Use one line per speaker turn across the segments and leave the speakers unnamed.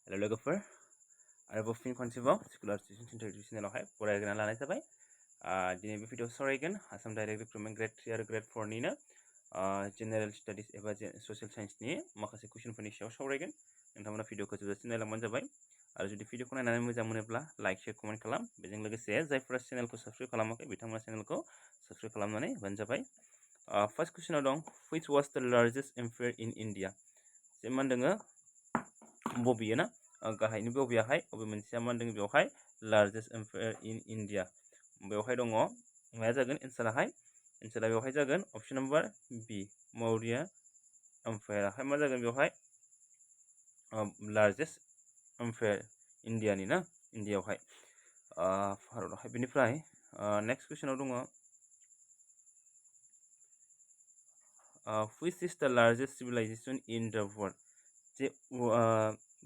Hello लोगोफोर आरोबाव फिन खनसेबाव स्कुलार टिउसन सेन्टार इउटुब चेनेलावहाय फरायग्रोना लानाय जाबाय दिनै बे भिडिअ सावरायगोन आसाम डाइरेक्ट रिक्रुटमेन्ट ग्रेड 3 आरो ग्रेड 4 निनो जेनेरेल स्टाडिज एबा ससियेल साइन्सनि माखासे कुइसनफोरनि सायाव सावरायगोन नोंथांमोना भिडिअखौ जोबजासिम नायलांबानो जाबाय आरो जुदि भिडिअखौ नायनानै मोजां मोनोब्ला लाइक शेयार कमेन्ट खालाम बेजों लोगोसे जायफोरा चेनेलखौ साबस्क्राइब खालामाखै बिथांमोना चेनेलखौ साबस्क्राइब खालामनानै होबानो जाबाय फार्स्ट कुइसनाव दं which was the largest empire in India जे मा होनदों बबेयो ना गाहायनि बबेयाहाय बबे मोनसेया मा होनदों बेवहाय लार्जेस्ट एम्पायर इन इन्डिया बेवहाय दङ माया जागोन एन्सारा बेवहाय जागोन अपसन नम्बर बी मौर्य एम्पायराहाय मा जागोन बेवहाय लार्जेस्ट एम्पायर इन्डियानि ना इन्डियायावहाय भारतआवहाय बेनिफ्राय नेक्स्ट कुइसनाव दङ which is the largest civilization in the world जे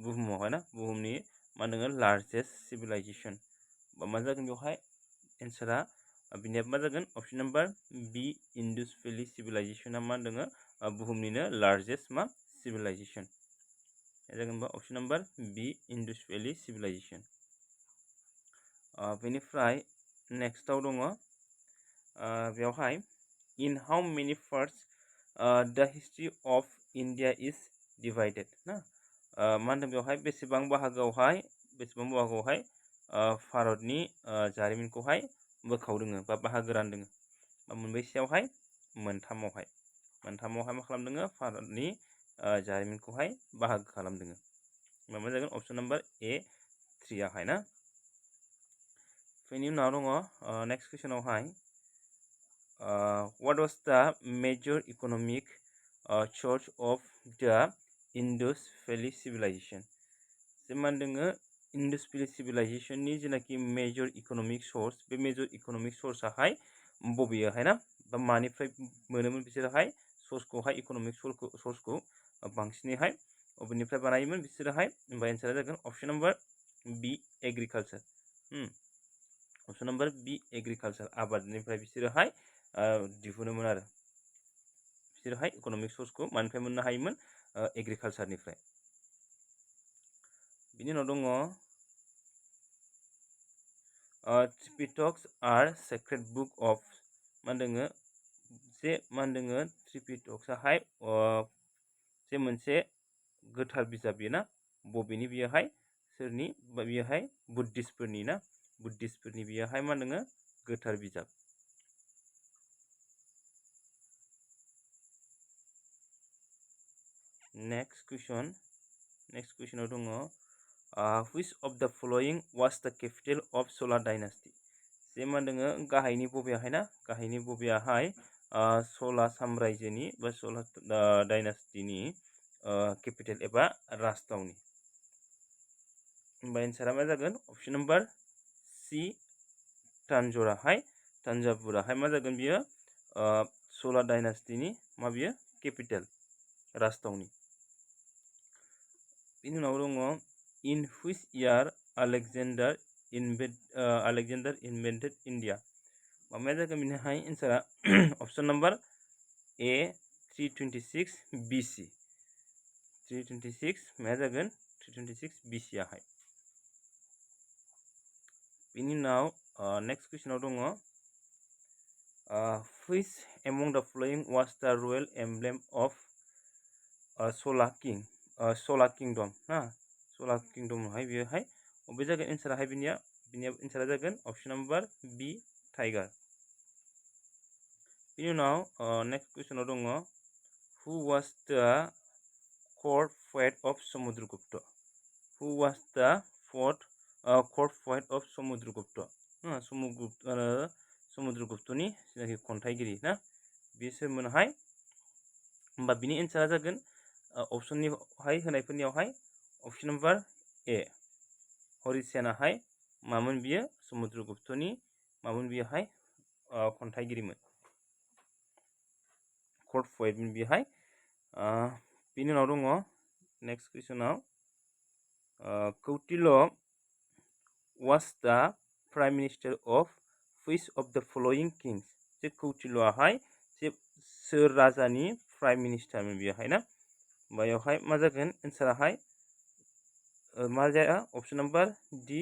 बुहुमावहाय ना बुहुमनि मा होनदों लार्जेस्ट सिभिलाइजेसन मा जागोन बेवहाय एन्सारा बिनिया मा जागोन अपसन नम्बर बी इन्डस भेलि सिभिलाइजेसना मा होनदों बुहुमनिनो लार्जेस्ट मा सिभिलाइजेसन जागोन अपसन नम्बर बी इन्डस भेलि सिभिलाइजेसन बेनिफ्राय नेक्स्टआव दङ बेवहाय इन हाउ मेनि पार्ट्स द history of India is divided ना मा होनदों बेवहाय बेसेबां बाहागोआवहाय भारतनि जारिमिनखौहाय बोखावदों बा बाहागो रानदों मोनबेसेयावहाय मोनथामावहाय मा खालामदों भारतनि जारिमिनखौहाय बाहागो खालामदों मा जागोन अपसन नम्बर ए 3 आवहाय ना बेनि उनाव दङ next कुइसनावहाय what was the major economic source of the Indus Valley Civilization जे मा होनदों Indus Valley Civilization नि जेनाखि मेजर इकोनॉमिक सोर्स बे मेजर इकोनॉमिक सोर्सआहाय बबेयावहाय ना बा मानिफ्राय मोनोमोन बिसोरहाय सोर्सखौहाय इकोनॉमिक सोर्सखौ बांसिनैहाय बबेनिफ्राय बानायोमोन बिसोरहाय होमबा एन्सारा जागोन अपसन नम्बर बी एग्रिकालचार अपसन नम्बर बी एग्रिकालचार आबादनिफ्राय बिसोरहाय दिहुनोमोन आरो बिसोरहाय इकोनॉमिक सोर्सखौ मानिफ्राय मोननो हायोमोन एग्रिकालचारनिफ्राय बिनि उनाव दङ त्रिपिटक्स आर सेक्रेड बुक अफ मा होनदों जे मा होनदों त्रिपिटक्सआहाय जे मोनसे गोथार बिजाब बियो ना बबेनि बियोहाय सोरनि बियोहाय बुद्धिस्टफोरनि ना बुद्धिस्टफोरनि बियोहाय मा होनदों गोथार बिजाब नेक्स्ट कुइसनाव दङ which of the following was the capital of Chola dynasty जे मा होनदों गाहायनि बबेयाहाय चला साम्रायजोनि बा चला डायनास्टिनि केपिटेल एबा राजथावनि होमबा एन्सारा मा जागोन अपसन नम्बर सी तान्जावुराहाय मा जागोन बियो चला डायनास्टिनि मा बियो केपिटेल राजथावनि बिनि उनाव दङ in which year Alexander invented India माया जागोन बिनिहाय एन्सारा अपसन नम्बर ए 326 BC 326 माया जागोन 326 BC आहाय बिनि उनाव नेक्स्ट कुइसनाव दङ which among the following was the royal emblem of Chola kingdom ना Chola kingdom हाय बियोहाय बबे जागोन एन्साराहाय बिनिया एन्सारा जागोन अपसन नम्बर बी टाइगार बिनि उनाव नेक्स्ट कुइसनाव दङ who was the court poet of Samudragupta who was the court poet of Samudragupta समुद्रगुप्तनि जेनाखि खन्थाइगिरि ना बिसोरमोनहाय होमबा बिनि एन्सारा जागोन अपसननिहाय होनायफोरनियावहाय अपसन नम्बर ए हरिसेनाहाय मामोन बियो समुद्रगुप्तनि मामोन बियोहाय खन्थाइगिरिमोन कर्ट पोएटमोन बियोहाय बिनि उनाव दङ नेक्स्ट कुइसनाव Kautilya was the prime minister of which of the following kings जे कौटिल्यआहाय जे सोर राजानि प्राइम मिनिस्टारमोन बियोहाय ना बेयावहाय मा जागोन एन्साराहाय मा जाया option number D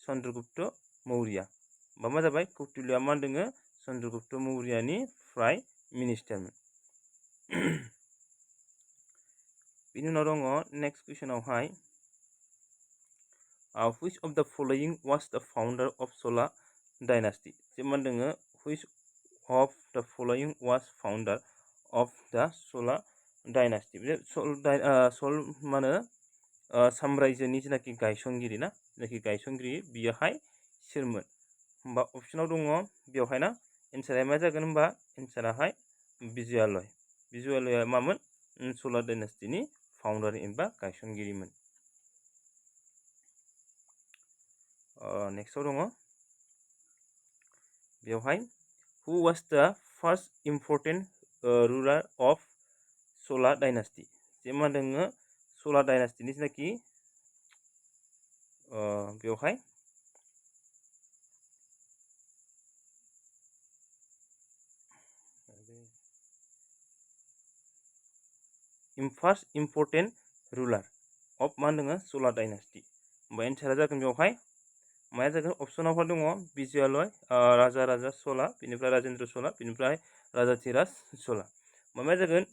Chandragupta Maurya बा मा जाबाय कौटिल्यआ मा होनदों चंद्रगुप्त मौर्यनि प्राइम मिनिस्टारमोन बिनि उनाव दङ next कुइसनावहाय which of the following was the founder of Chola dynasty जे मा होनदों which of the following was founder of the Chola dynasty बे सल माने साम्रायजोनि जेनाखि गायसनगिरि ना जेनाखि गायसनगिरि बियोहाय सोरमोन होमबा अपसनाव दङ बेवहाय ना एन्सारा मा जागोन होमबा एन्साराहाय बिजवालया मामोन Chola dynasty नि फाउन्डार एबा गायसनगिरिमोन नेक्स्टआव दङ बेवहाय who was the first important ruler of Chola dynasty जे मा होनदों Chola dynasty नि जेनाखि बेवहाय first important ruler of मा होनदों Chola dynasty होमबा एन्सारा जागोन बेवहाय माया जागोन अपसनाव दङ बिजवालय राजा चला बिनिफ्राय राजेन्द्र चला बिनिफ्राय राजाधिराज चला माया जागोन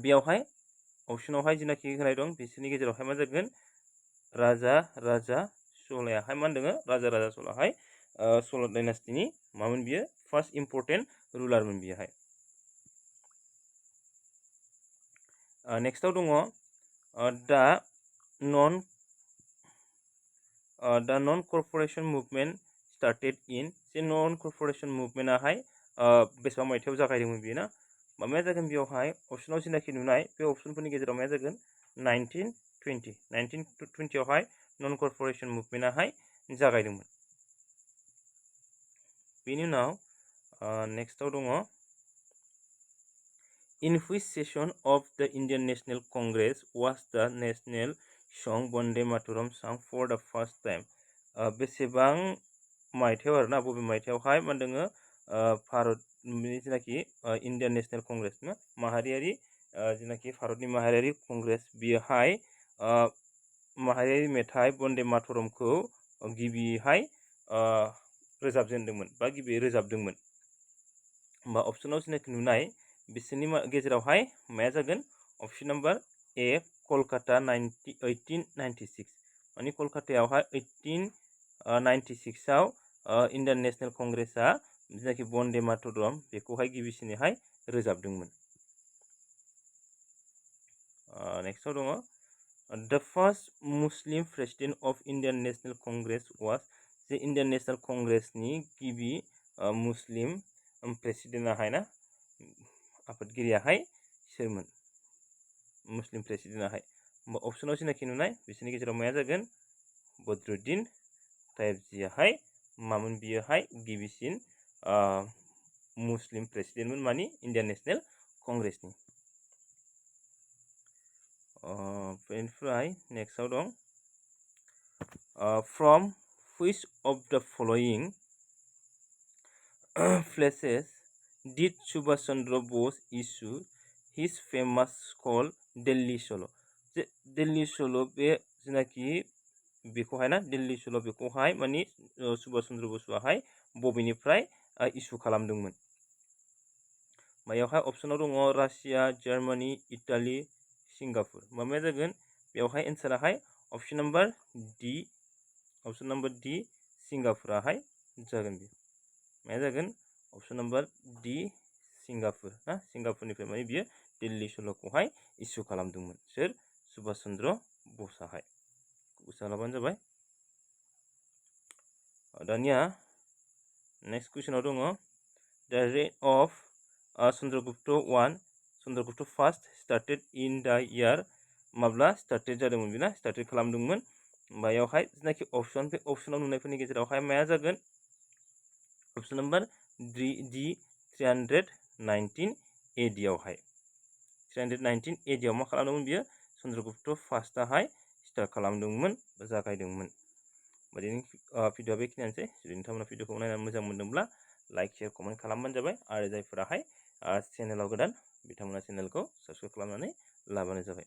बेवहाय अपसनावहाय जेनाखि होनाय दं बिसोरनि गेजेरावहाय मा जागोन राजा चलायाहाय मा होनदों राजा चलाहाय Chola dynasty नि मामोन बियो फार्स्ट इम्पोर्टेन्ट रुलारमोन बियोहाय नेक्स्टआव दङ the non corporation movement started in जे non corporation movement आहाय बेसेबां मायथाइयाव जागायदोंमोन बियो ना माया जागोन बेवहाय अपसनाव जेनाखि नुनाय बे अपसनफोरनि गेजेराव माया जागोन 1920 आवहाय non corporation movement आहाय जागायदोंमोन बेनि उनाव नेक्स्टआव दङ in which session of the Indian National Congress was the national song Vande Mataram sung for the first time बेसेबां मायथाइयाव आरोना बबे मायथाइयावहाय मा होनदों भारतनि जेनाखि इन्डियान नेशनेल कंग्रेस ना माहारियारि जेनाखि भारतनि माहारियारि कंग्रेस बियोहाय माहारियारि मेथाइ बन्दे मातरमखौ गिबिहाय रोजाबजेनदोंमोन बा गिबि रोजाबदोंमोन होमबा अपसनाव जेनाखि नुनाय बिसोरनि गेजेरावहाय माया जागोन अपसन नम्बर ए कलकाता 1896 माने कलकातायावहाय 1896 आव इन्डियान नेशनेल कंग्रेसआ जेनाखि बन्दे मातरम बेखौहाय गिबिसिनैहाय रोजाबदोंमोन नेक्स्टआव दङ the first Muslim president of Indian National Congress was जे इन्डियान नेशनेल कंग्रेसनि गिबि मुस्लिम प्रेसिडेन्टआहाय ना आफादगिरियाहाय सोरमोन मुस्लिम प्रेसिडेन्टआहाय होमबा अपसनाव जेनाखि नुनाय बिसोरनि गेजेराव माया जागोन बद्रुद्दीन तायेबजियाहाय मामोन बियोहाय गिबिसिन मुस्लिम प्रेसिडेन्टमोन मानि इन्डियान नेशनेल कंग्रेसनि बेनिफ्राय नेक्स्टआव दं from which of the following places did Subhash Chandra Bose issue his famous scroll Delhi Solo जे दिल्ली सल' बे जेनाखि बेखौहाय ना दिल्ली सल' बेखौहाय मानि सुभाष चन्द्र बसुआहाय बबेनिफ्राय इस्यु खालामदोंमोन बेयावहाय अपसनाव दङ रासिया जार्मानि इटालि सिंगापुर माया जागोन बेवहाय एन्साराहाय अपसन नम्बर डी सिंगापुराहाय जागोन बे माया जागोन अपसन नम्बर डी सिंगापुर ना सिंगापुरनिफ्राय माने बियो दिल्ली सल'खौहाय इस्यु खालामदोंमोन सोर सुभाष चन्द्र बसआहाय गोसोआव लाबानो जाबाय दानिया नेक्स्ट कुइसनाव दङ the reign of Chandragupta first started in the year माब्ला स्टार्टेड जादोंमोन बेना स्टार्टेड खालामदोंमोन बेयावहाय जेनाखि अपसन बे अपसनाव नुनायफोरनि गेजेरावहाय माया जागोन अपसन नम्बर डी 319 AD आवहाय 319 AD आव मा खालामदोंमोन बियो चन्द्रगुप्त फार्स्टआहाय स्टार्ट खालामदोंमोन जागायदोंमोन दिनैनि भिडिअआ बेखिनियानोसै जुदि नोंथांमोना भिडिअखौ नायनानै मोजां मोनदोंब्ला लाइक शेयार कमेन्ट खालामबानो जाबाय आरो जायफोराहाय चेनेलाव गोदान बिथांमोना चेनेलखौ साबस्क्राइब खालामनानै लाबानो जाबाय।